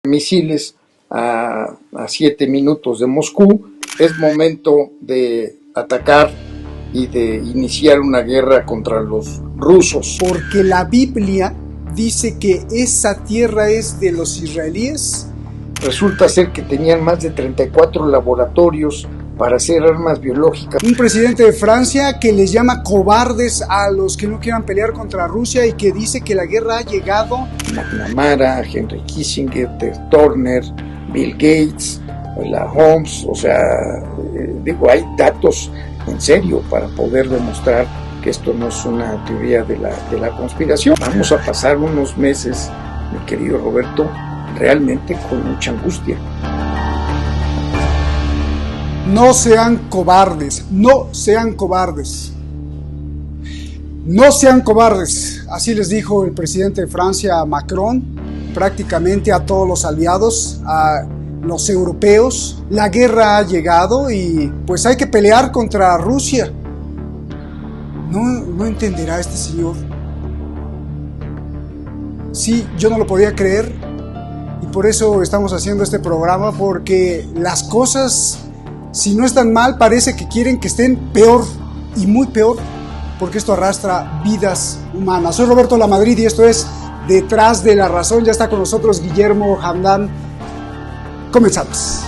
misiles a 7 minutos de Moscú. Es momento de atacar y de iniciar una guerra contra los rusos. Porque la Biblia dice que esa tierra es de los israelíes. Resulta ser que tenían más de 34 laboratorios para hacer armas biológicas. Un presidente de Francia que les llama cobardes a los que no quieran pelear contra Rusia y que dice que la guerra ha llegado. McNamara, Henry Kissinger, Ted Turner, Bill Gates, la Holmes, o sea, hay datos en serio para poder demostrar que esto no es una teoría de la conspiración. Vamos a pasar unos meses, mi querido Roberto, realmente con mucha angustia. No sean cobardes, no sean cobardes. No sean cobardes, así les dijo el presidente de Francia, Macron, prácticamente a todos los aliados, a los europeos. La guerra ha llegado y pues hay que pelear contra Rusia. No entenderá este señor. Sí, yo no lo podía creer y por eso estamos haciendo este programa, porque las cosas, si no están mal, parece que quieren que estén peor y muy peor, porque esto arrastra vidas humanas. Soy Roberto Lamadrid y esto es Detrás de la Razón. Ya está con nosotros Guillermo Hamdan. Comenzamos.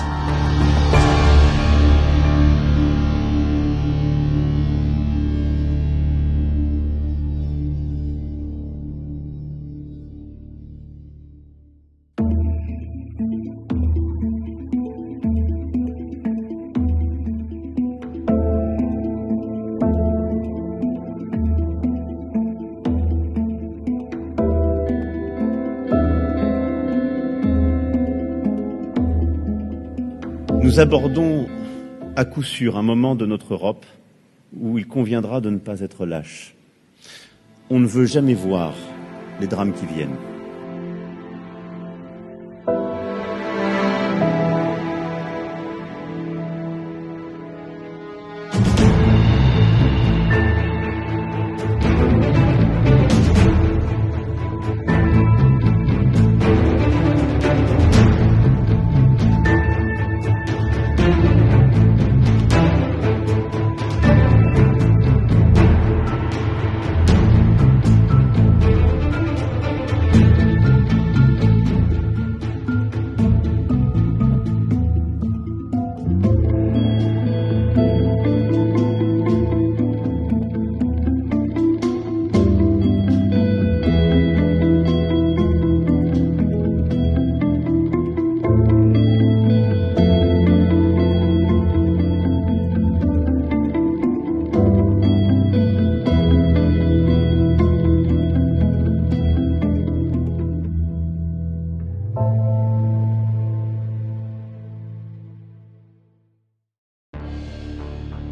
Nous abordons à coup sûr un moment de notre Europe où il conviendra de ne pas être lâche. On ne veut jamais voir les drames qui viennent.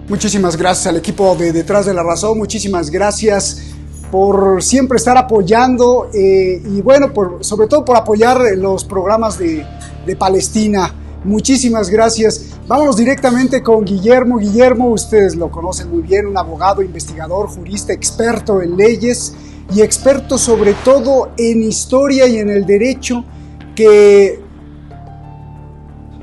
Muchísimas gracias al equipo de Detrás de la Razón, muchísimas gracias por siempre estar apoyando y bueno, sobre todo por apoyar los programas de Palestina. Muchísimas gracias. Vámonos directamente con Guillermo. Guillermo, ustedes lo conocen muy bien, un abogado, investigador, jurista, experto en leyes y experto sobre todo en historia y en el derecho, que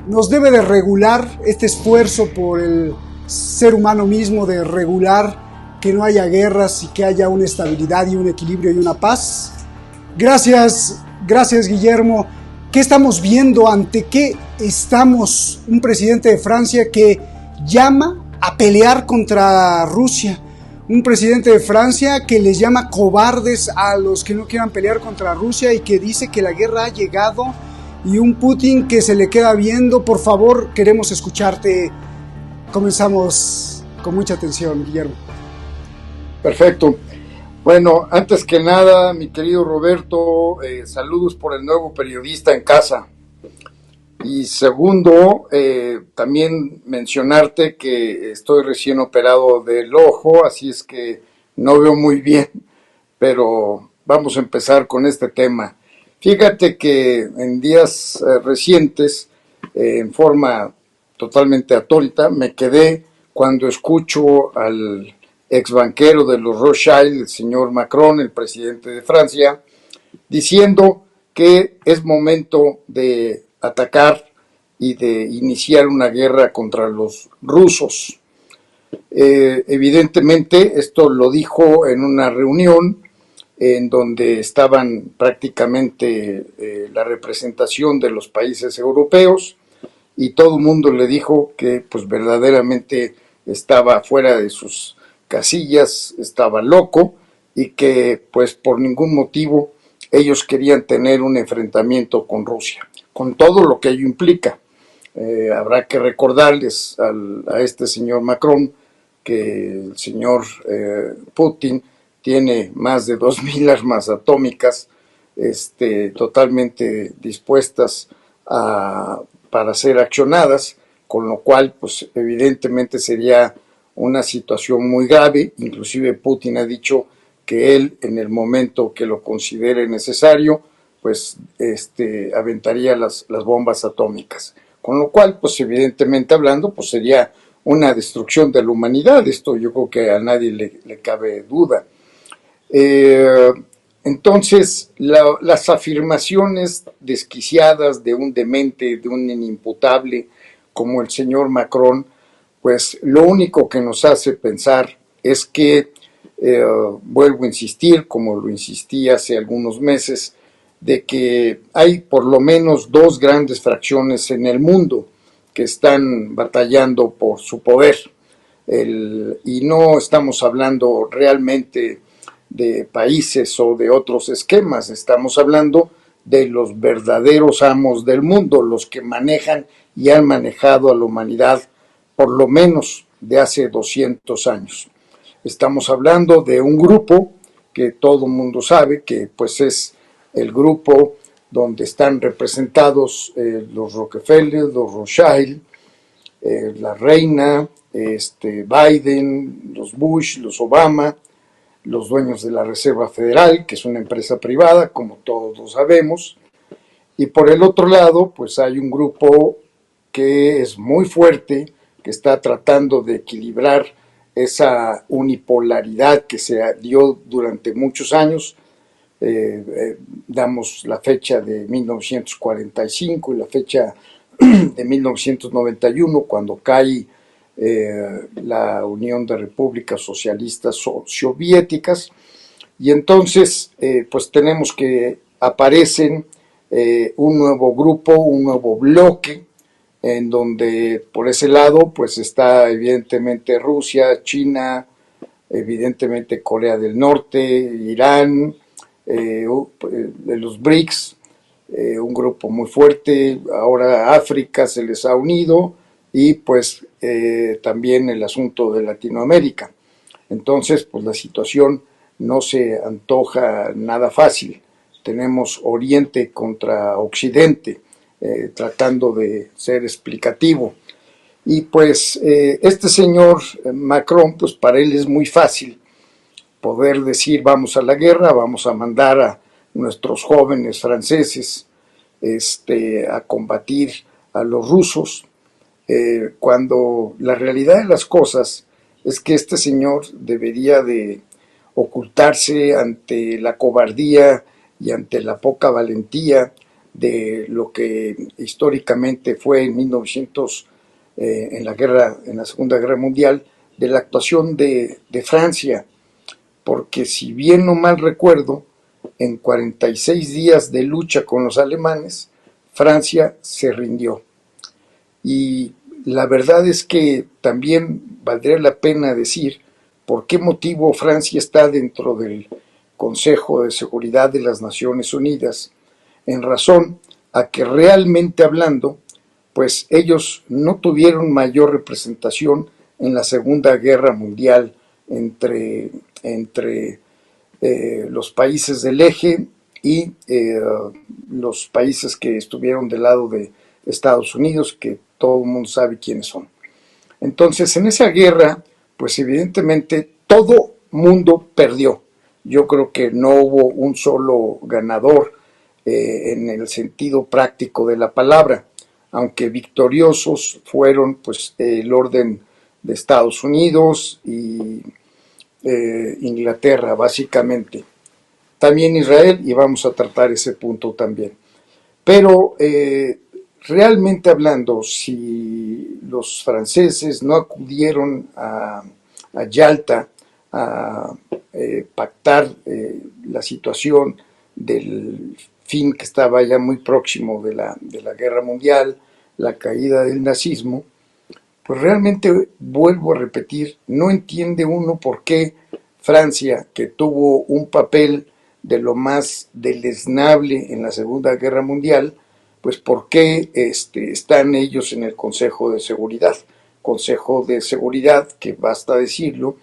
nos debe de regular este esfuerzo por el ser humano mismo de regular que no haya guerras y que haya una estabilidad y un equilibrio y una paz. Gracias Guillermo. ¿Qué estamos viendo? ¿Ante qué estamos? Un presidente de Francia que llama a pelear contra Rusia. Un presidente de Francia que les llama cobardes a los que no quieran pelear contra Rusia y que dice que la guerra ha llegado, y un Putin que se le queda viendo. Por favor, queremos escucharte. Comenzamos con mucha atención, Guillermo. Perfecto. Bueno, antes que nada, mi querido Roberto, saludos por el nuevo periodista en casa. Y segundo, también mencionarte que estoy recién operado del ojo, así es que no veo muy bien, pero vamos a empezar con este tema. Fíjate que en días recientes, en forma totalmente atónita, me quedé cuando escucho al ex banquero de los Rothschild, el señor Macron, el presidente de Francia, diciendo que es momento de atacar y de iniciar una guerra contra los rusos. Evidentemente, esto lo dijo en una reunión en donde estaban prácticamente la representación de los países europeos, y todo el mundo le dijo que pues verdaderamente estaba fuera de sus casillas, estaba loco, y que pues por ningún motivo ellos querían tener un enfrentamiento con Rusia, con todo lo que ello implica. Habrá que recordarles a este señor Macron que el señor Putin tiene más de 2.000 armas atómicas totalmente dispuestas para ser accionadas, con lo cual pues evidentemente sería una situación muy grave. Inclusive Putin ha dicho que él, en el momento que lo considere necesario, pues aventaría las bombas atómicas, con lo cual pues evidentemente hablando pues sería una destrucción de la humanidad. Esto yo creo que a nadie le cabe duda. Entonces, las afirmaciones desquiciadas de un demente, de un inimputable como el señor Macron, pues lo único que nos hace pensar es que, vuelvo a insistir, como lo insistí hace algunos meses, de que hay por lo menos dos grandes fracciones en el mundo que están batallando por su poder. Y no estamos hablando realmente de países o de otros esquemas, estamos hablando de los verdaderos amos del mundo, los que manejan y han manejado a la humanidad por lo menos de hace 200 años. Estamos hablando de un grupo que todo el mundo sabe que pues es el grupo donde están representados los Rockefeller, los Rothschild, la reina, Biden, los Bush, los Obama, los dueños de la Reserva Federal, que es una empresa privada, como todos lo sabemos. Y por el otro lado, pues hay un grupo que es muy fuerte, que está tratando de equilibrar esa unipolaridad que se dio durante muchos años. Damos la fecha de 1945 y la fecha de 1991, cuando cae la Unión de Repúblicas Socialistas Soviéticas, y entonces pues tenemos que aparecen un nuevo grupo, un nuevo bloque, en donde por ese lado pues está evidentemente Rusia, China, evidentemente Corea del Norte, Irán, los BRICS, un grupo muy fuerte. Ahora África se les ha unido, y pues también el asunto de Latinoamérica. Entonces pues la situación no se antoja nada fácil. Tenemos Oriente contra Occidente, tratando de ser explicativo. Y pues este señor Macron, pues para él es muy fácil poder decir vamos a la guerra, vamos a mandar a nuestros jóvenes franceses a combatir a los rusos, cuando la realidad de las cosas es que este señor debería de ocultarse ante la cobardía y ante la poca valentía de lo que históricamente fue en 1900, en la Segunda Guerra Mundial, de la actuación de Francia, porque si bien no mal recuerdo, en 46 días de lucha con los alemanes, Francia se rindió. Y la verdad es que también valdría la pena decir por qué motivo Francia está dentro del Consejo de Seguridad de las Naciones Unidas, en razón a que realmente hablando, pues ellos no tuvieron mayor representación en la Segunda Guerra Mundial entre los países del eje y los países que estuvieron del lado de Estados Unidos, que todo el mundo sabe quiénes son. Entonces, en esa guerra, pues evidentemente todo mundo perdió. Yo creo que no hubo un solo ganador en el sentido práctico de la palabra, aunque victoriosos fueron pues el orden de Estados Unidos y Inglaterra, básicamente. también Israel, y vamos a tratar ese punto también. Pero realmente hablando, si los franceses no acudieron a Yalta a pactar la situación del fin que estaba ya muy próximo de la guerra mundial, la caída del nazismo, pues realmente vuelvo a repetir, no entiende uno por qué Francia, que tuvo un papel de lo más deleznable en la Segunda Guerra Mundial, pues por qué están ellos en el Consejo de Seguridad. Consejo de Seguridad, que basta decirlo,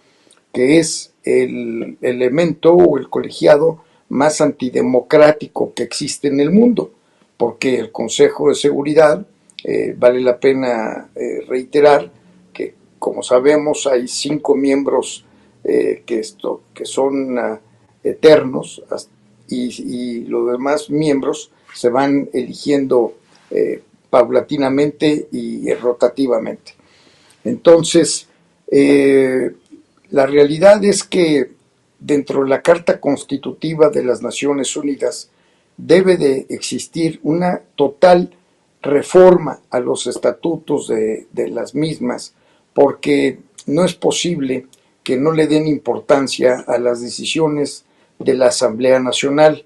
que es el elemento o el colegiado más antidemocrático que existe en el mundo, porque el Consejo de Seguridad, vale la pena reiterar que, como sabemos, hay 5 miembros que son eternos, y los demás miembros se van eligiendo paulatinamente y rotativamente. Entonces, la realidad es que dentro de la Carta Constitutiva de las Naciones Unidas debe de existir una total reforma a los estatutos de las mismas, porque no es posible que no le den importancia a las decisiones de la Asamblea Nacional,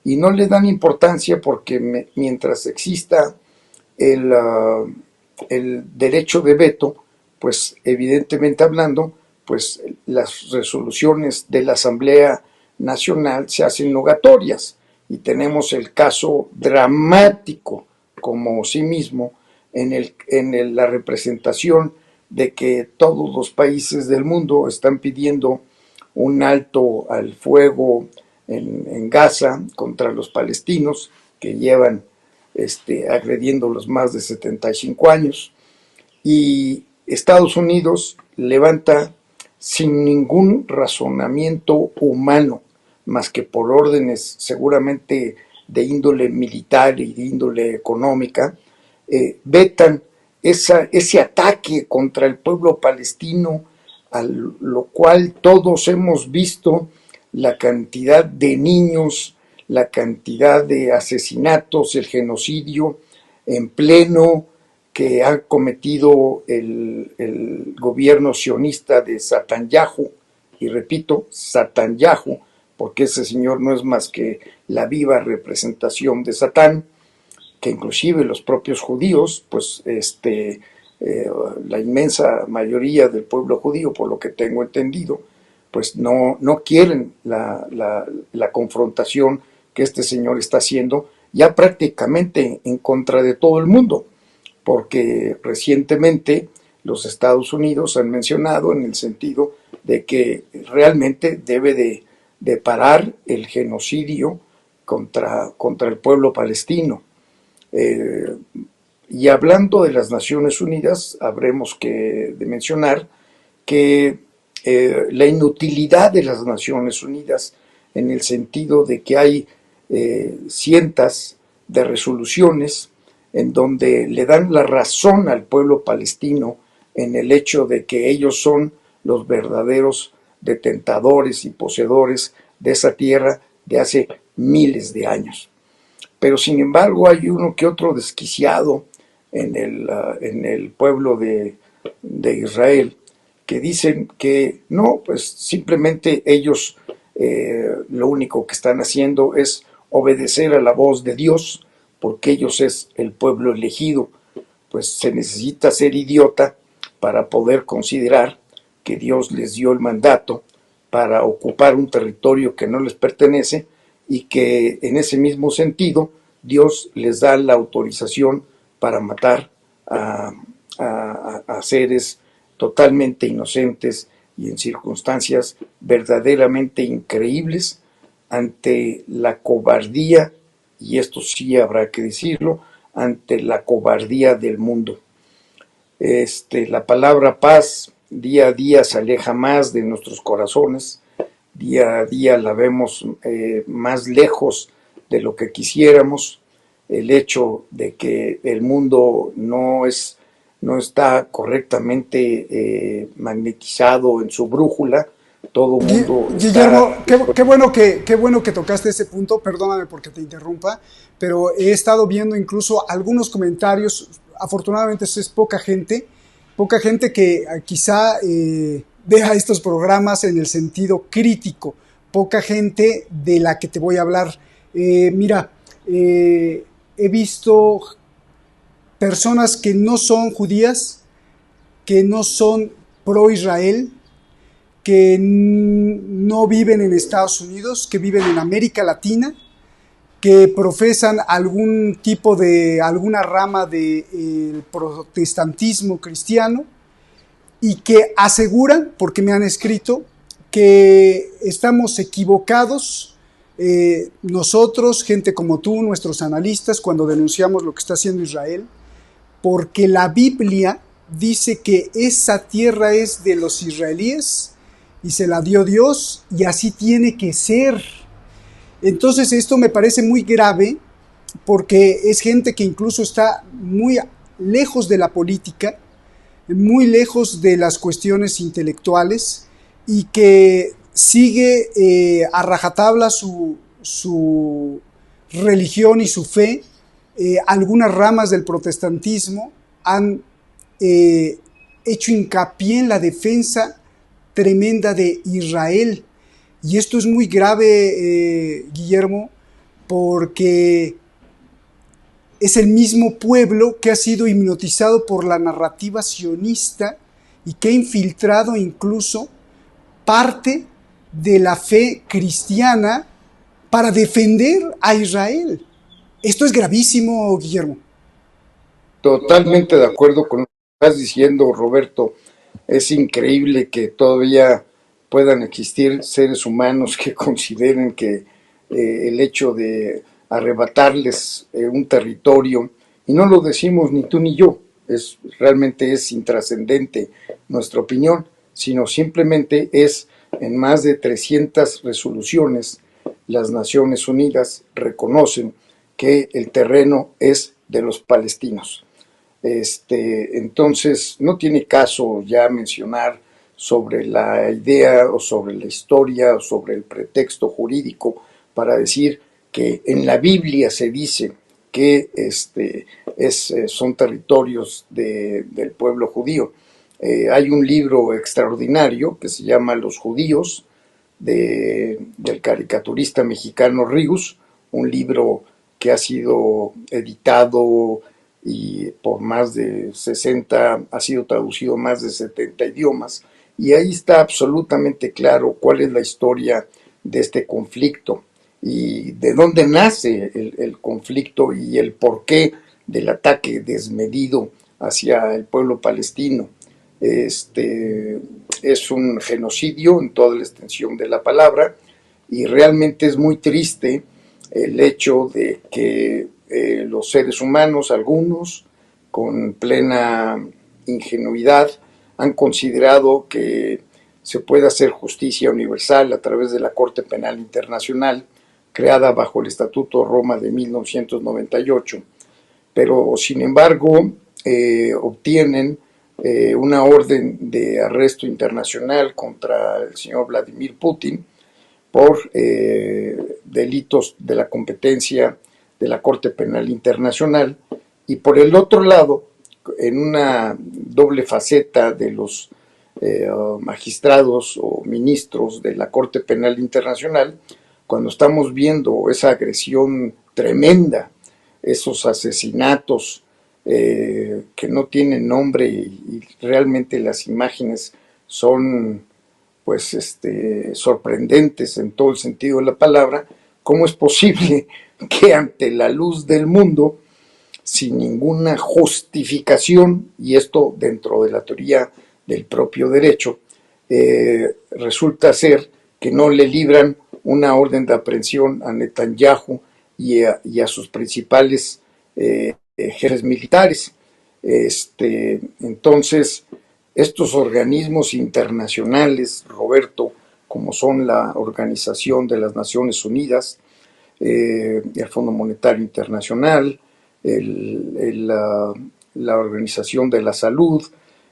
y no le dan importancia porque mientras exista el derecho de veto, pues evidentemente hablando, pues las resoluciones de la Asamblea Nacional se hacen nogatorias, y tenemos el caso dramático como sí mismo en la representación de que todos los países del mundo están pidiendo un alto al fuego en Gaza contra los palestinos, que llevan agrediéndolos más de 75 años, y Estados Unidos levanta sin ningún razonamiento humano, más que por órdenes seguramente de índole militar y de índole económica, vetan ese ataque contra el pueblo palestino, a lo cual todos hemos visto la cantidad de niños, la cantidad de asesinatos, el genocidio en pleno que ha cometido el gobierno sionista de Netanyahu, y repito, Netanyahu, porque ese señor no es más que la viva representación de Satán, que inclusive los propios judíos, pues la inmensa mayoría del pueblo judío, por lo que tengo entendido, pues no quieren la confrontación que este señor está haciendo, ya prácticamente en contra de todo el mundo, porque recientemente los Estados Unidos han mencionado en el sentido de que realmente debe de parar el genocidio contra el pueblo palestino. Y hablando de las Naciones Unidas, habremos de mencionar que la inutilidad de las Naciones Unidas, en el sentido de que hay cientos de resoluciones en donde le dan la razón al pueblo palestino en el hecho de que ellos son los verdaderos detentadores y poseedores de esa tierra de hace miles de años. Pero sin embargo hay uno que otro desquiciado en el pueblo de Israel, que dicen que no, pues simplemente ellos lo único que están haciendo es obedecer a la voz de Dios, porque ellos es el pueblo elegido. Pues se necesita ser idiota para poder considerar que Dios les dio el mandato para ocupar un territorio que no les pertenece, y que en ese mismo sentido Dios les da la autorización para matar a seres totalmente inocentes y en circunstancias verdaderamente increíbles, ante la cobardía, y esto sí habrá que decirlo, ante la cobardía del mundo. La palabra paz día a día se aleja más de nuestros corazones, día a día la vemos más lejos de lo que quisiéramos. El hecho de que el mundo no está correctamente magnetizado en su brújula, todo mundo Guillermo, está... qué bueno que tocaste ese punto, perdóname porque te interrumpa, pero he estado viendo incluso algunos comentarios, afortunadamente es poca gente que quizá vea estos programas en el sentido crítico, poca gente de la que te voy a hablar. Mira, he visto personas que no son judías, que no son pro Israel, que no viven en Estados Unidos, que viven en América Latina, que profesan alguna rama del protestantismo cristiano y que aseguran, porque me han escrito, que estamos equivocados, nosotros, gente como tú, nuestros analistas, cuando denunciamos lo que está haciendo Israel, porque la Biblia dice que esa tierra es de los israelíes y se la dio Dios y así tiene que ser. Entonces esto me parece muy grave porque es gente que incluso está muy lejos de la política, muy lejos de las cuestiones intelectuales y que sigue a rajatabla su religión y su fe. Algunas ramas del protestantismo han hecho hincapié en la defensa tremenda de Israel. Y esto es muy grave, Guillermo, porque es el mismo pueblo que ha sido hipnotizado por la narrativa sionista y que ha infiltrado incluso parte de la fe cristiana para defender a Israel. Esto es gravísimo, Guillermo. Totalmente de acuerdo con lo que estás diciendo, Roberto. Es increíble que todavía puedan existir seres humanos que consideren que el hecho de arrebatarles un territorio, y no lo decimos ni tú ni yo, realmente es intrascendente nuestra opinión, sino simplemente es en más de 300 resoluciones las Naciones Unidas reconocen que el terreno es de los palestinos. Entonces no tiene caso ya mencionar sobre la idea o sobre la historia o sobre el pretexto jurídico para decir que en la Biblia se dice que son territorios del pueblo judío. Hay un libro extraordinario que se llama Los Judíos, del caricaturista mexicano Rius, un libro que ha sido editado y por más de 60, ha sido traducido a más de 70 idiomas, y ahí está absolutamente claro cuál es la historia de este conflicto y de dónde nace el conflicto y el porqué del ataque desmedido hacia el pueblo palestino. Es un genocidio en toda la extensión de la palabra y realmente es muy triste el hecho de que los seres humanos, algunos con plena ingenuidad, han considerado que se puede hacer justicia universal a través de la Corte Penal Internacional, creada bajo el Estatuto Roma de 1998, pero sin embargo obtienen una orden de arresto internacional contra el señor Vladimir Putin por delitos de la competencia de la Corte Penal Internacional, y por el otro lado, en una doble faceta de los magistrados o ministros de la Corte Penal Internacional, cuando estamos viendo esa agresión tremenda, esos asesinatos que no tienen nombre y realmente las imágenes son pues sorprendentes en todo el sentido de la palabra, ¿cómo es posible que ante la luz del mundo, sin ninguna justificación, y esto dentro de la teoría del propio derecho, resulta ser que no le libran una orden de aprehensión a Netanyahu y a sus principales jefes militares? Entonces, estos organismos internacionales, Roberto, como son la Organización de las Naciones Unidas, el Fondo Monetario Internacional, la Organización de la Salud,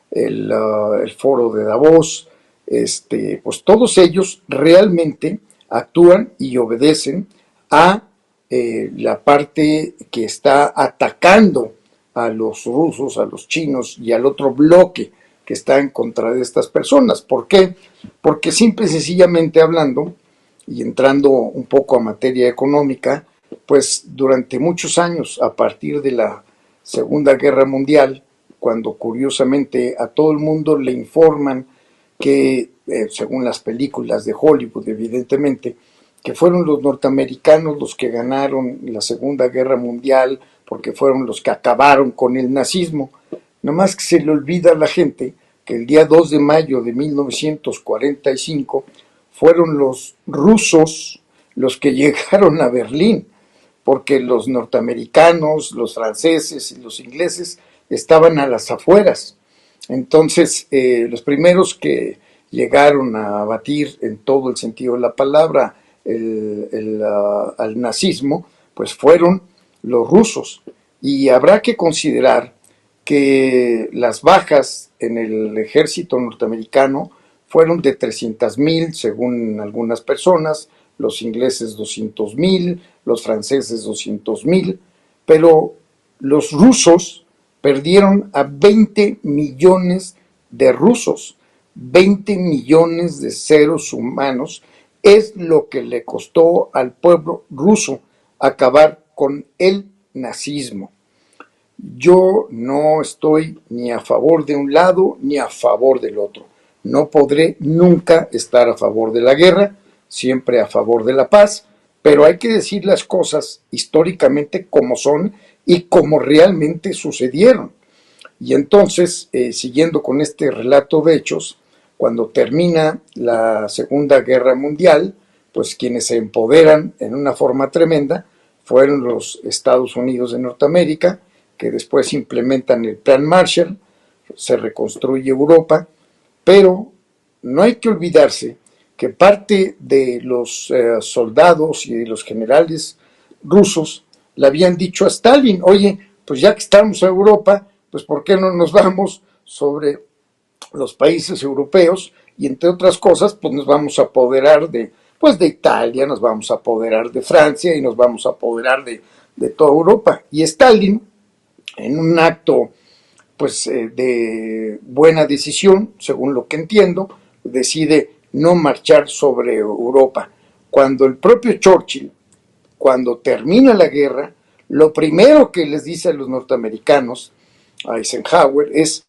el Foro de Davos, pues todos ellos realmente actúan y obedecen a la parte que está atacando a los rusos, a los chinos y al otro bloque que está en contra de estas personas. ¿Por qué? Porque simple y sencillamente hablando, y entrando un poco a materia económica, pues durante muchos años, a partir de la Segunda Guerra Mundial, cuando curiosamente a todo el mundo le informan que, según las películas de Hollywood, evidentemente, que fueron los norteamericanos los que ganaron la Segunda Guerra Mundial, porque fueron los que acabaron con el nazismo. Nomás que se le olvida a la gente que el día 2 de mayo de 1945 fueron los rusos los que llegaron a Berlín, porque los norteamericanos, los franceses y los ingleses estaban a las afueras. Entonces, los primeros que llegaron a abatir en todo el sentido de la palabra al nazismo, pues fueron los rusos. Y habrá que considerar que las bajas en el ejército norteamericano fueron de 300,000 según algunas personas, los ingleses 200,000, los franceses 200,000, pero los rusos perdieron a 20 millones de rusos, 20 millones de seres humanos, es lo que le costó al pueblo ruso acabar con el nazismo. Yo no estoy ni a favor de un lado ni a favor del otro. No podré nunca estar a favor de la guerra, siempre a favor de la paz, pero hay que decir las cosas históricamente como son y como realmente sucedieron. Y entonces, siguiendo con este relato de hechos, cuando termina la Segunda Guerra Mundial, pues quienes se empoderan en una forma tremenda fueron los Estados Unidos de Norteamérica, que después implementan el Plan Marshall, se reconstruye Europa, pero no hay que olvidarse que parte de los soldados y de los generales rusos le habían dicho a Stalin, oye, pues ya que estamos en Europa, pues ¿por qué no nos vamos sobre los países europeos? Y entre otras cosas, pues nos vamos a apoderar de Italia, nos vamos a apoderar de Francia y nos vamos a apoderar de toda Europa. Y Stalin, en un acto pues de buena decisión, según lo que entiendo, decide no marchar sobre Europa. Cuando el propio Churchill, cuando termina la guerra, lo primero que les dice a los norteamericanos, a Eisenhower, es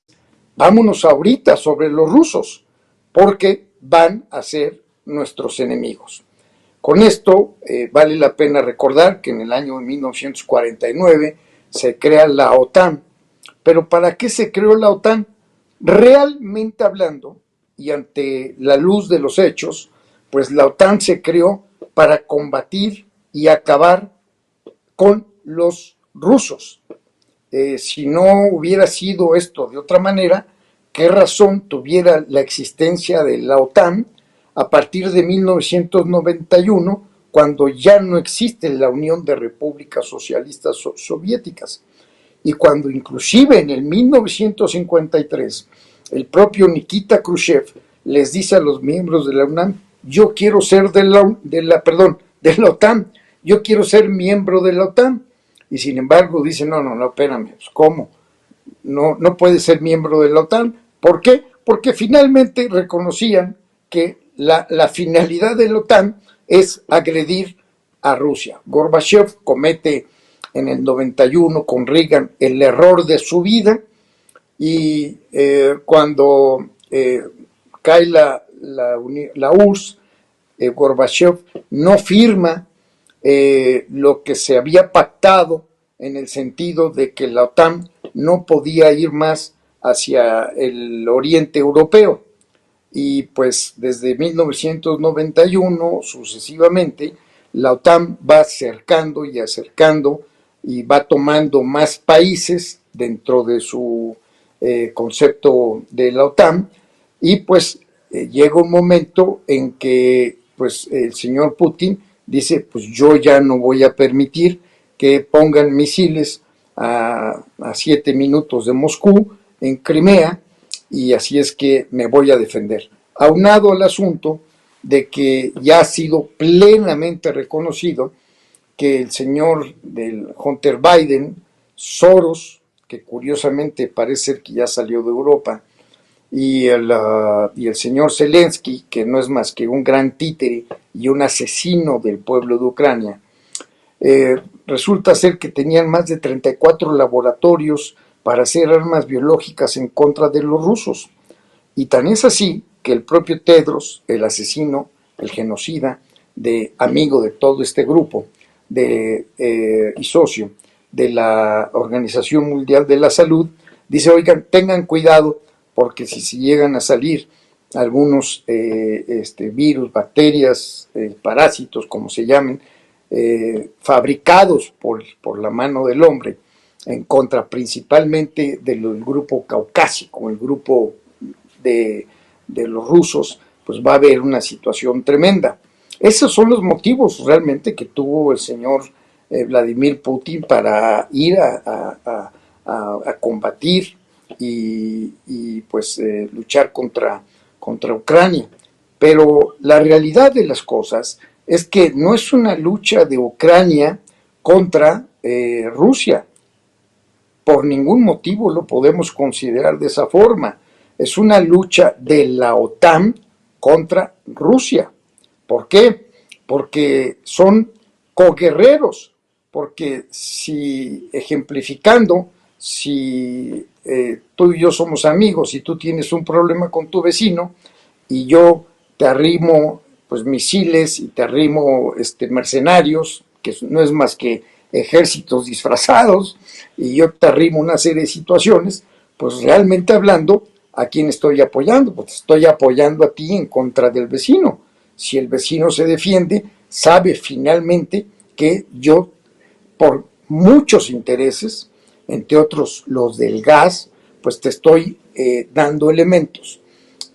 vámonos ahorita sobre los rusos, porque van a ser nuestros enemigos. Con esto vale la pena recordar que en el año 1949 se crea la OTAN. Pero ¿para qué se creó la OTAN? Realmente hablando, y ante la luz de los hechos, pues la OTAN se creó para combatir y acabar con los rusos. Si no hubiera sido esto de otra manera, ¿qué razón tuviera la existencia de la OTAN a partir de 1991, cuando ya no existe la Unión de Repúblicas Socialistas Soviéticas? Y cuando inclusive en el 1953 el propio Nikita Khrushchev les dice a los miembros de la UNAM, yo quiero ser de la OTAN, yo quiero ser miembro de la OTAN. Y sin embargo dicen, no, espérame, ¿cómo? No puede ser miembro de la OTAN. ¿Por qué? Porque finalmente reconocían que la finalidad de la OTAN es agredir a Rusia. Gorbachev comete en el 91 con Reagan el error de su vida y cuando cae la URSS, Gorbachev no firma lo que se había pactado en el sentido de que la OTAN no podía ir más hacia el oriente europeo. Y pues desde 1991 sucesivamente la OTAN va acercando y acercando y va tomando más países dentro de su concepto de la OTAN y pues llega un momento en que pues el señor Putin dice, pues yo ya no voy a permitir que pongan misiles a 7 minutos de Moscú en Crimea y así es que me voy a defender. aunado al asunto de que ya ha sido plenamente reconocido que el señor del Hunter Biden, Soros, que curiosamente parece ser que ya salió de Europa, y el señor Zelensky, que no es más que un gran títere y un asesino del pueblo de Ucrania, resulta ser que tenían más de 34 laboratorios para hacer armas biológicas en contra de los rusos. Y tan es así que el propio Tedros, el asesino, el genocida, amigo de todo este grupo y socio de la Organización Mundial de la Salud, dice, oigan, tengan cuidado porque si se llegan a salir algunos virus, bacterias, parásitos, como se llamen, fabricados por la mano del hombre, en contra principalmente del grupo caucásico, el grupo de los rusos, pues va a haber una situación tremenda. Esos son los motivos realmente que tuvo el señor Vladimir Putin para ir a combatir y pues luchar contra Ucrania. Pero la realidad de las cosas es que no es una lucha de Ucrania contra Rusia. Por ningún motivo lo podemos considerar de esa forma. Es una lucha de la OTAN contra Rusia. ¿Por qué? Porque son coguerreros. Porque si, ejemplificando, si tú y yo somos amigos y tú tienes un problema con tu vecino y yo te arrimo pues misiles y te arrimo mercenarios, que no es más que ejércitos disfrazados, y yo te arrimo una serie de situaciones, pues realmente hablando, ¿a quién estoy apoyando? Pues estoy apoyando a ti en contra del vecino. Si el vecino se defiende, sabe finalmente que yo, por muchos intereses, entre otros los del gas, pues te estoy dando elementos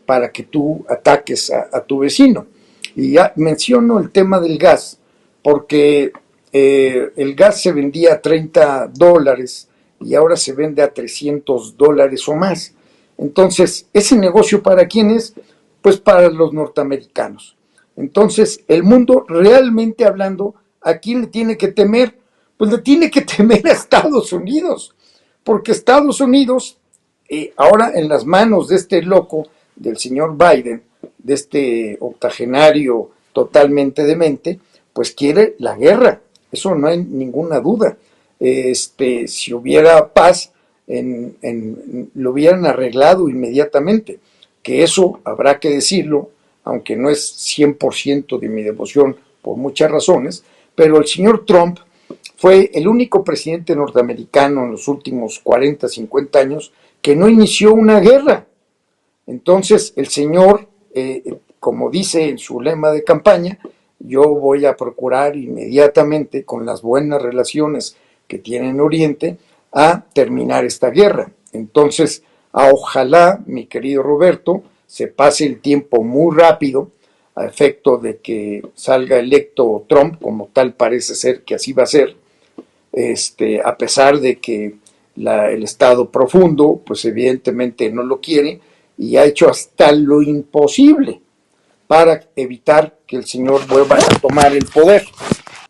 para que tú ataques a tu vecino. Y ya menciono el tema del gas, porque el gas se vendía a $30 y ahora se vende a $300 o más. Entonces, ¿ese negocio para quién es? Pues para los norteamericanos. Entonces, el mundo, realmente hablando, ¿a quién le tiene que temer? Pues le tiene que temer a Estados Unidos, porque Estados Unidos, ahora en las manos de este loco, del señor Biden, de este octogenario totalmente demente, pues quiere la guerra, eso no hay ninguna duda. Si hubiera paz, lo hubieran arreglado inmediatamente, que eso habrá que decirlo, aunque no es 100% de mi devoción por muchas razones, pero el señor Trump fue el único presidente norteamericano en los últimos 40, 50 años que no inició una guerra. Entonces el señor, como dice en su lema de campaña, yo voy a procurar inmediatamente, con las buenas relaciones que tiene en Oriente, a terminar esta guerra. Entonces, ojalá, mi querido Roberto, se pase el tiempo muy rápido, a efecto de que salga electo Trump, como tal parece ser que así va a ser, a pesar de que el Estado profundo, pues evidentemente no lo quiere, y ha hecho hasta lo imposible para evitar que el señor vuelva a tomar el poder.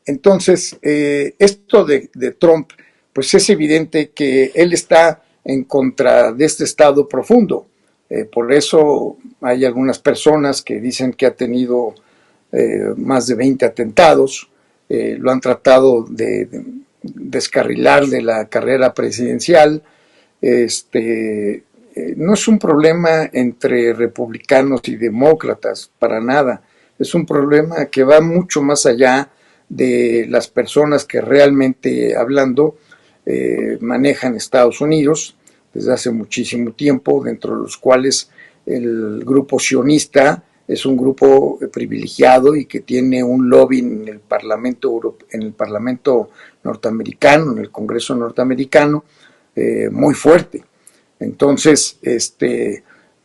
Entonces, esto de Trump, pues es evidente que él está en contra de este Estado profundo. Por eso hay algunas personas que dicen que ha tenido más de 20 atentados, lo han tratado de descarrilar de la carrera presidencial. No es un problema entre republicanos y demócratas, para nada. Es un problema que va mucho más allá de las personas que realmente hablando manejan Estados Unidos desde hace muchísimo tiempo, dentro de los cuales el grupo sionista es un grupo privilegiado y que tiene un lobby en el Parlamento norteamericano, en el Congreso norteamericano, muy fuerte. Entonces,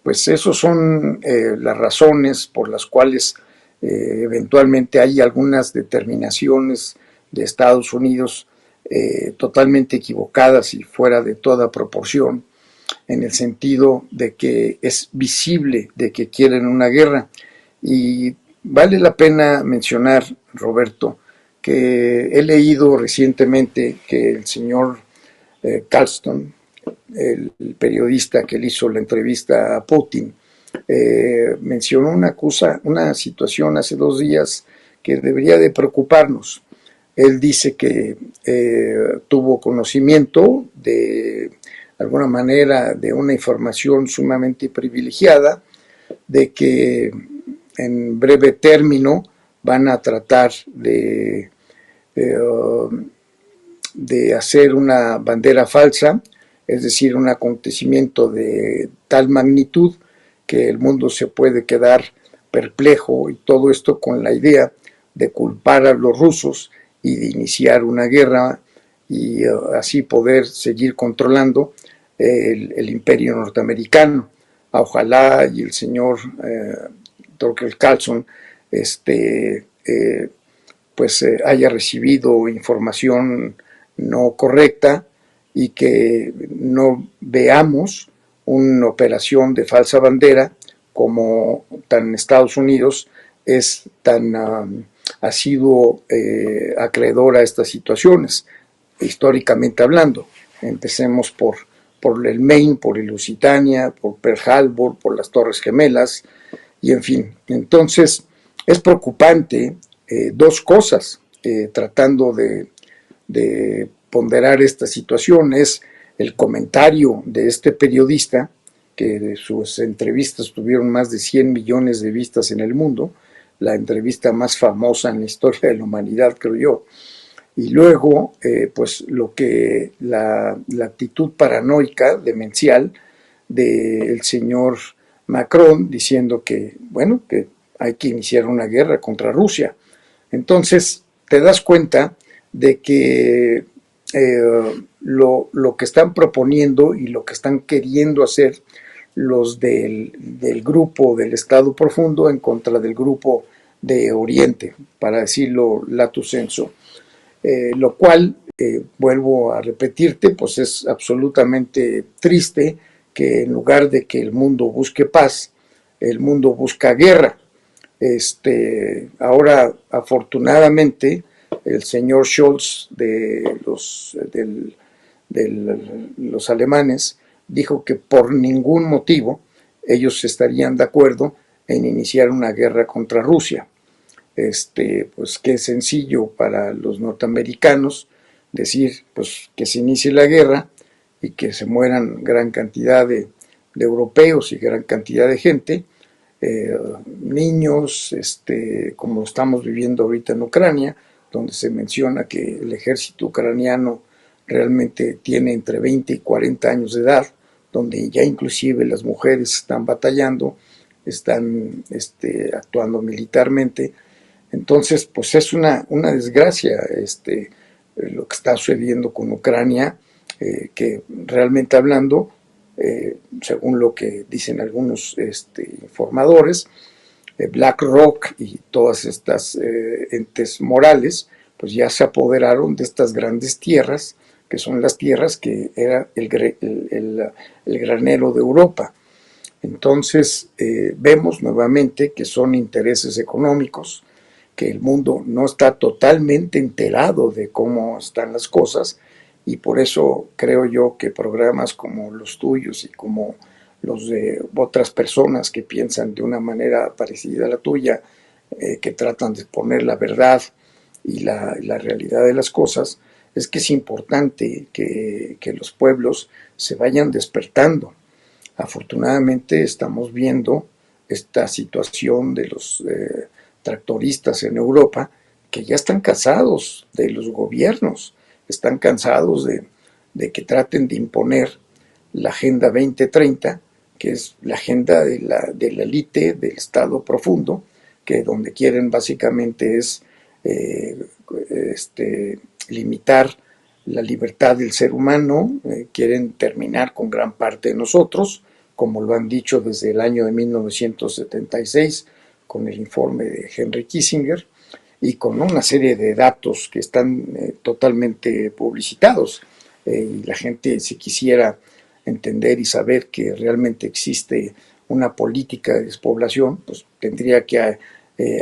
pues esos son las razones por las cuales eventualmente hay algunas determinaciones de Estados Unidos totalmente equivocadas y fuera de toda proporción. en el sentido de que es visible de que quieren una guerra. Y vale la pena mencionar, Roberto, que he leído recientemente que el señor Carlson, el periodista que le hizo la entrevista a Putin, mencionó una situación hace 2 días que debería de preocuparnos. Él dice que tuvo conocimiento de alguna manera de una información sumamente privilegiada de que en breve término van a tratar de hacer una bandera falsa, es decir, un acontecimiento de tal magnitud que el mundo se puede quedar perplejo, y todo esto con la idea de culpar a los rusos y de iniciar una guerra y así poder seguir controlando el imperio norteamericano. Ojalá y el señor Tucker Carlson haya recibido información no correcta y que no veamos una operación de falsa bandera como tan Estados Unidos es tan ha sido acreedor a estas situaciones, históricamente hablando. Empecemos por el Maine, por el Lusitania, por Pearl Harbor, por las Torres Gemelas, y en fin. Entonces, es preocupante 2 cosas, tratando de ponderar esta situación. Es el comentario de este periodista, que sus entrevistas tuvieron más de 100 millones de vistas en el mundo, la entrevista más famosa en la historia de la humanidad, creo yo. Y luego, pues lo que la actitud paranoica, demencial, del señor Macron, diciendo que, bueno, que hay que iniciar una guerra contra Rusia. Entonces, te das cuenta de que lo que están proponiendo y lo que están queriendo hacer los del grupo del Estado Profundo en contra del grupo de Oriente, para decirlo lato sensu, lo cual, vuelvo a repetirte, pues es absolutamente triste que en lugar de que el mundo busque paz, el mundo busca guerra. Ahora, afortunadamente, el señor Scholz de los alemanes dijo que por ningún motivo ellos estarían de acuerdo en iniciar una guerra contra Rusia. Pues qué sencillo para los norteamericanos decir pues que se inicie la guerra y que se mueran gran cantidad de europeos y gran cantidad de gente, niños, como estamos viviendo ahorita en Ucrania, donde se menciona que el ejército ucraniano realmente tiene entre 20 y 40 años de edad, donde ya inclusive las mujeres están batallando, están actuando militarmente. Entonces, pues es una desgracia lo que está sucediendo con Ucrania, que realmente hablando, según lo que dicen algunos informadores, BlackRock y todas estas entes morales, pues ya se apoderaron de estas grandes tierras, que son las tierras que era el granero de Europa. Entonces, vemos nuevamente que son intereses económicos, que el mundo no está totalmente enterado de cómo están las cosas, y por eso creo yo que programas como los tuyos y como los de otras personas que piensan de una manera parecida a la tuya, que tratan de poner la verdad y la realidad de las cosas, es que es importante que los pueblos se vayan despertando. Afortunadamente estamos viendo esta situación de los tractoristas en Europa, que ya están cansados de los gobiernos, están cansados de que traten de imponer la Agenda 2030, que es la agenda de la élite del Estado Profundo, que donde quieren básicamente es limitar la libertad del ser humano, quieren terminar con gran parte de nosotros, como lo han dicho desde el año de 1976, con el informe de Henry Kissinger, y con una serie de datos que están totalmente publicitados. Y la gente, si quisiera entender y saber que realmente existe una política de despoblación, pues tendría que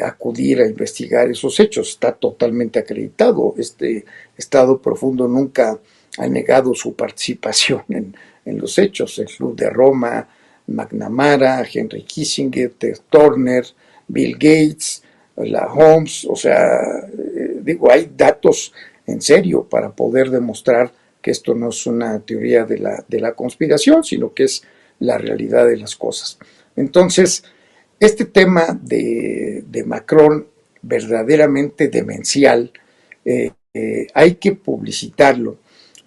acudir a investigar esos hechos. Está totalmente acreditado. Este Estado Profundo nunca ha negado su participación en los hechos. El Club de Roma, McNamara, Henry Kissinger, Ted Turner, Bill Gates, la Holmes, o sea, digo, hay datos en serio para poder demostrar que esto no es una teoría de la conspiración, sino que es la realidad de las cosas. Entonces, este tema de Macron, verdaderamente demencial, hay que publicitarlo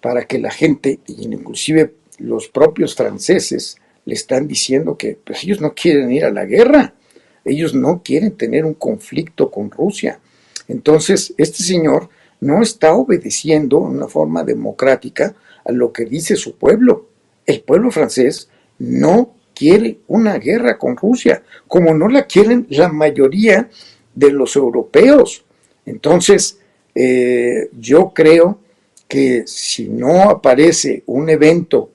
para que la gente, inclusive los propios franceses, le están diciendo que pues, ellos no quieren ir a la guerra, ellos no quieren tener un conflicto con Rusia. Entonces, este señor no está obedeciendo de una forma democrática a lo que dice su pueblo. El pueblo francés no quiere una guerra con Rusia, como no la quieren la mayoría de los europeos. Entonces, yo creo que si no aparece un evento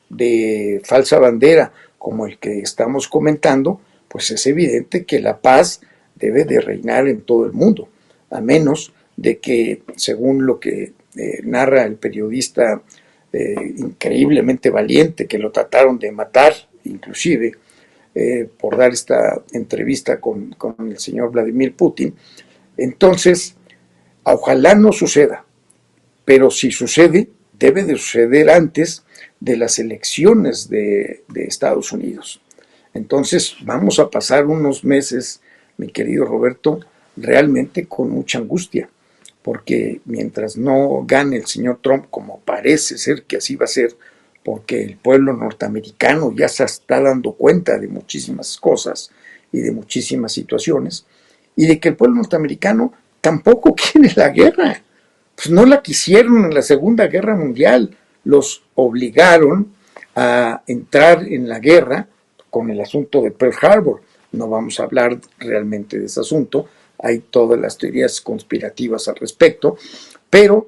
de falsa bandera como el que estamos comentando, pues es evidente que la paz debe de reinar en todo el mundo, a menos de que, según lo que narra el periodista increíblemente valiente, que lo trataron de matar, inclusive, por dar esta entrevista con el señor Vladimir Putin, entonces, ojalá no suceda, pero si sucede, debe de suceder antes de las elecciones de Estados Unidos. Entonces vamos a pasar unos meses, mi querido Roberto, realmente con mucha angustia, porque mientras no gane el señor Trump, como parece ser que así va a ser, porque el pueblo norteamericano ya se está dando cuenta de muchísimas cosas y de muchísimas situaciones, y de que el pueblo norteamericano tampoco quiere la guerra. Pues no la quisieron en la Segunda Guerra Mundial, los obligaron a entrar en la guerra con el asunto de Pearl Harbor. No vamos a hablar realmente de ese asunto, hay todas las teorías conspirativas al respecto, pero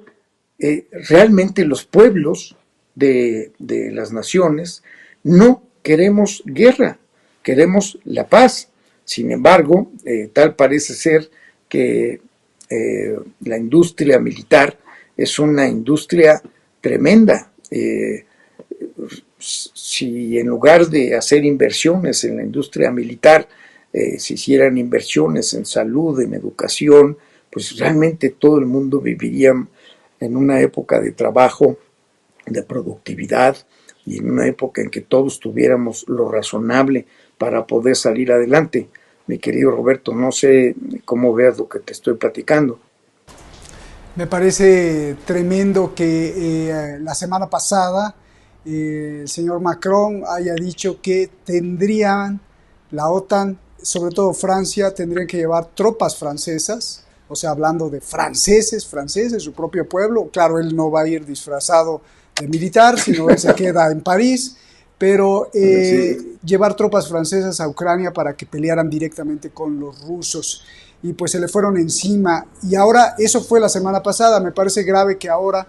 realmente los pueblos de las naciones no queremos guerra, queremos la paz. Sin embargo, tal parece ser que la industria militar es una industria tremenda. Si en lugar de hacer inversiones en la industria militar, se hicieran inversiones en salud, en educación, pues realmente todo el mundo viviría en una época de trabajo, de productividad, y en una época en que todos tuviéramos lo razonable para poder salir adelante. Mi querido Roberto, no sé cómo veas lo que te estoy platicando. Me parece tremendo que la semana pasada el señor Macron haya dicho que tendrían la OTAN, sobre todo Francia, tendrían que llevar tropas francesas, o sea, hablando de franceses, su propio pueblo. Claro, él no va a ir disfrazado de militar, sino él se queda en París, pero llevar tropas francesas a Ucrania para que pelearan directamente con los rusos. Y pues se le fueron encima. Y ahora, eso fue la semana pasada, me parece grave que ahora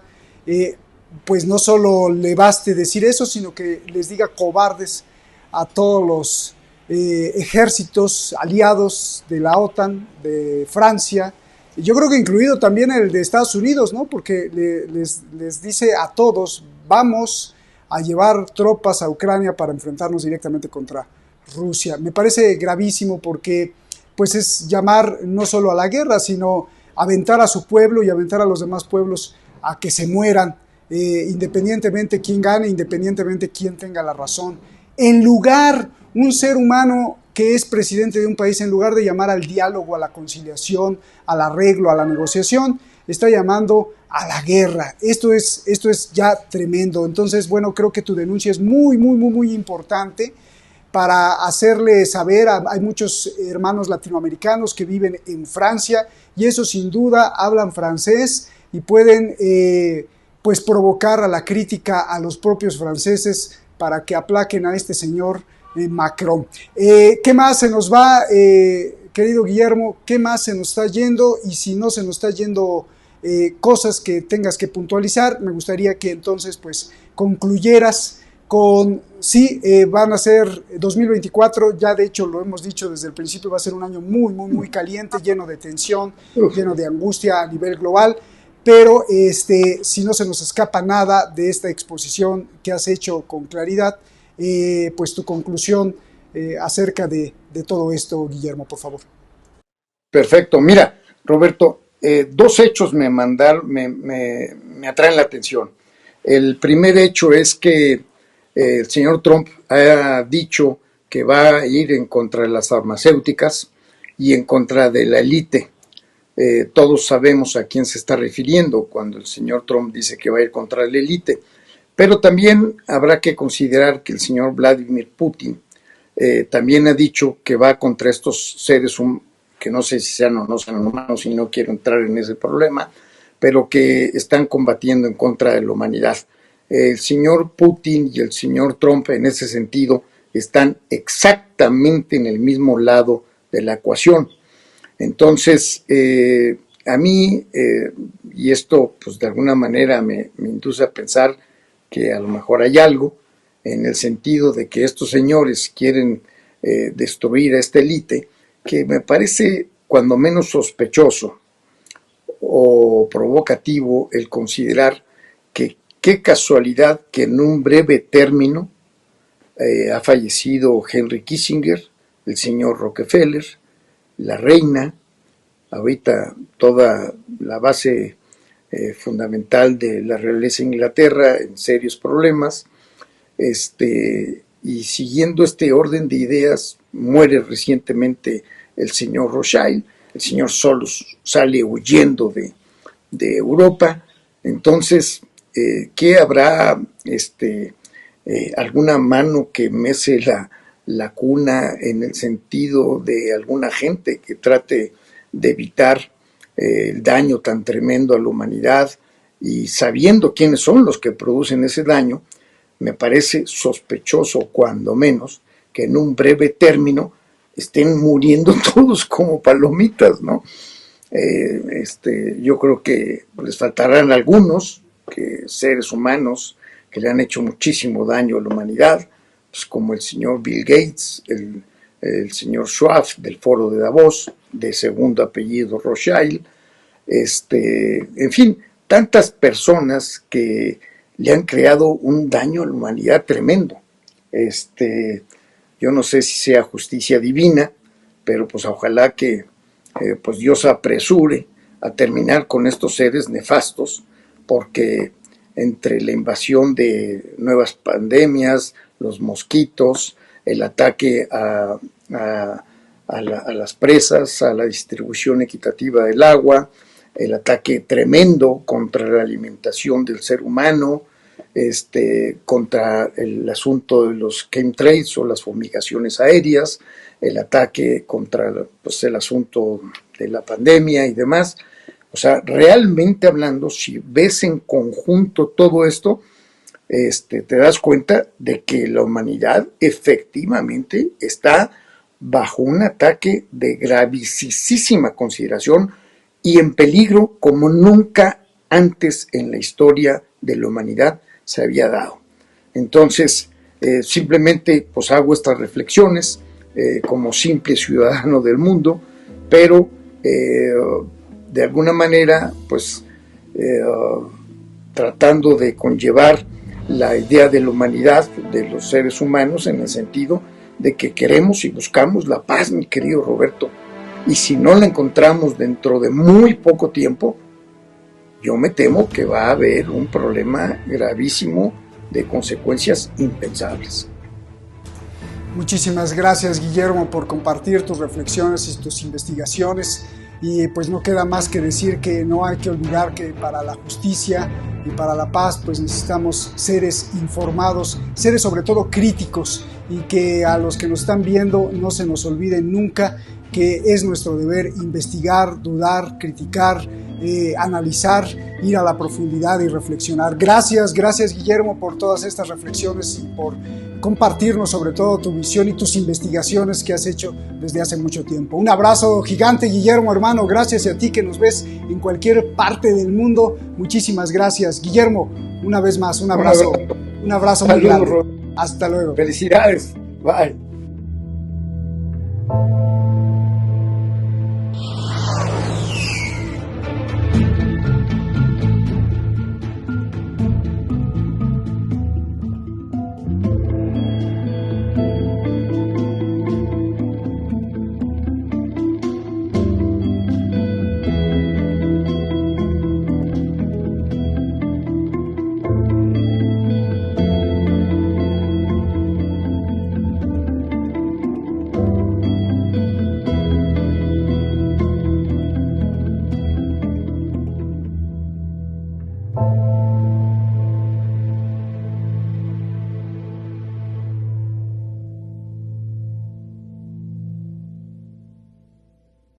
pues no solo le baste decir eso, sino que les diga cobardes a todos los ejércitos aliados de la OTAN, de Francia, yo creo que incluido también el de Estados Unidos, ¿no? Porque les dice a todos, vamos a llevar tropas a Ucrania para enfrentarnos directamente contra Rusia. Me parece gravísimo porque pues es llamar no solo a la guerra, sino aventar a su pueblo y aventar a los demás pueblos a que se mueran, independientemente quién gane, independientemente quién tenga la razón. En lugar, un ser humano que es presidente de un país, en lugar de llamar al diálogo, a la conciliación, al arreglo, a la negociación, está llamando a la guerra. Esto es ya tremendo. Entonces, bueno, creo que tu denuncia es muy importante para hacerle saber, hay muchos hermanos latinoamericanos que viven en Francia y eso sin duda hablan francés y pueden pues provocar a la crítica a los propios franceses para que aplaquen a este señor Macron. ¿Qué más se nos va, querido Guillermo? ¿Qué más se nos está yendo? Y si no se nos está yendo cosas que tengas que puntualizar, me gustaría que entonces pues concluyeras Sí, van a ser 2024, ya de hecho lo hemos dicho desde el principio, va a ser un año muy, muy, muy caliente, lleno de tensión, lleno de angustia a nivel global, pero si no se nos escapa nada de esta exposición que has hecho con claridad, pues tu conclusión acerca de todo esto, Guillermo, por favor. Perfecto. Mira, Roberto, dos hechos me atraen la atención. El primer hecho es que el señor Trump ha dicho que va a ir en contra de las farmacéuticas y en contra de la élite. Todos sabemos a quién se está refiriendo cuando el señor Trump dice que va a ir contra la élite. Pero también habrá que considerar que el señor Vladimir Putin también ha dicho que va contra estos seres humanos, que no sé si sean o no sean humanos y no quiero entrar en ese problema, pero que están combatiendo en contra de la humanidad. El señor Putin y el señor Trump en ese sentido están exactamente en el mismo lado de la ecuación. Entonces, a mí, y esto pues de alguna manera me induce a pensar que a lo mejor hay algo, en el sentido de que estos señores quieren destruir a esta élite, que me parece cuando menos sospechoso o provocativo el considerar que qué casualidad que en un breve término ha fallecido Henry Kissinger, el señor Rockefeller, la reina, ahorita toda la base fundamental de la realeza de Inglaterra en serios problemas, y siguiendo este orden de ideas muere recientemente el señor Rothschild, el señor Soros sale huyendo de Europa. Entonces, ¿qué habrá alguna mano que mece la cuna en el sentido de alguna gente que trate de evitar el daño tan tremendo a la humanidad y sabiendo quiénes son los que producen ese daño? Me parece sospechoso, cuando menos, que en un breve término estén muriendo todos como palomitas, ¿no? Yo creo que les faltarán algunos seres humanos que le han hecho muchísimo daño a la humanidad, pues como el señor Bill Gates, el señor Schwab del Foro de Davos, de segundo apellido Rothschild, en fin, tantas personas que le han creado un daño a la humanidad tremendo. Yo no sé si sea justicia divina, pero pues ojalá que pues Dios apresure a terminar con estos seres nefastos, porque entre la invasión de nuevas pandemias, los mosquitos, el ataque a las presas, a la distribución equitativa del agua, el ataque tremendo contra la alimentación del ser humano, contra el asunto de los chemtrails o las fumigaciones aéreas, el ataque contra pues, el asunto de la pandemia y demás. O sea, realmente hablando, si ves en conjunto todo esto, te das cuenta de que la humanidad efectivamente está bajo un ataque de gravísima consideración y en peligro como nunca antes en la historia de la humanidad se había dado. Entonces, simplemente pues hago estas reflexiones como simple ciudadano del mundo, pero de alguna manera pues tratando de conllevar la idea de la humanidad, de los seres humanos, en el sentido de que queremos y buscamos la paz, mi querido Roberto, y si no la encontramos dentro de muy poco tiempo, yo me temo que va a haber un problema gravísimo de consecuencias impensables. Muchísimas gracias, Guillermo, por compartir tus reflexiones y tus investigaciones. Y pues no queda más que decir que no hay que olvidar que para la justicia y para la paz pues necesitamos seres informados, seres sobre todo críticos, y que a los que nos están viendo no se nos olvide nunca que es nuestro deber investigar, dudar, criticar, analizar, ir a la profundidad y reflexionar. Gracias Guillermo por todas estas reflexiones y por compartirnos sobre todo tu visión y tus investigaciones que has hecho desde hace mucho tiempo. Un abrazo gigante, Guillermo, hermano. Gracias, y a ti que nos ves en cualquier parte del mundo, muchísimas gracias. Guillermo, una vez más, un abrazo Un abrazo muy Saludos, grande. Roberto. Hasta luego. Felicidades. Bye.